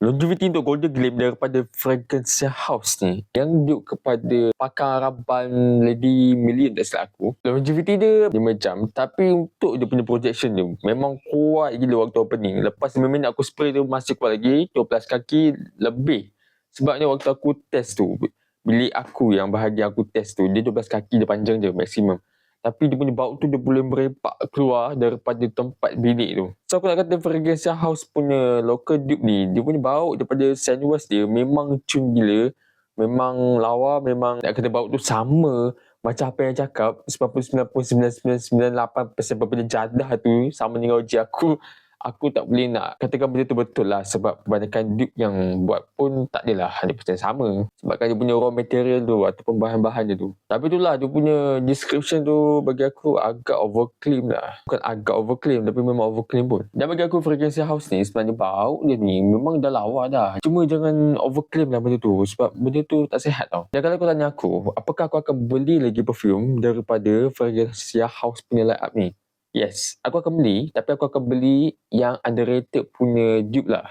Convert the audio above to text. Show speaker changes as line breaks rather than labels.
Longevity untuk Golden Glade daripada Fragrance House ni, yang due kepada pakar harapan Lady Million tak silap aku, longevity dia 5 jam, tapi untuk dia punya projection dia memang kuat gila waktu opening. Lepas 5 minit aku spray tu masih kuat lagi, 12 kaki lebih. Sebabnya waktu aku test tu, bilik aku yang bahagian aku test tu, dia 12 kaki dia panjang je maksimum. Tapi dia punya bau tu dia boleh merempak keluar daripada tempat bilik tu. So aku nak kata Fragrance House punya local dupe ni, dia punya bau daripada Sandwest dia memang cun gila. Memang lawa, memang nak kata bau tu sama macam apa yang cakap 99.9998% benda jadah tu sama dengan OG aku tak boleh nak katakan benda tu betul lah, sebab kebanyakan dupe yang buat pun tak adalah 100% sama sebabkan dia punya raw material tu ataupun bahan-bahan dia tu. Tapi itulah dia punya description tu bagi aku agak overclaim lah. Bukan agak overclaim tapi memang overclaim pun. Dan bagi aku Fragrance House ni sebenarnya bau dia ni memang dah lawa dah. Cuma jangan overclaim lah benda tu sebab benda tu tak sihat tau. Dan kalau kau tanya aku, apakah aku akan beli lagi perfume daripada Fragrance House punya line up ni? Yes, aku akan beli, tapi aku akan beli yang underrated punya dupe lah.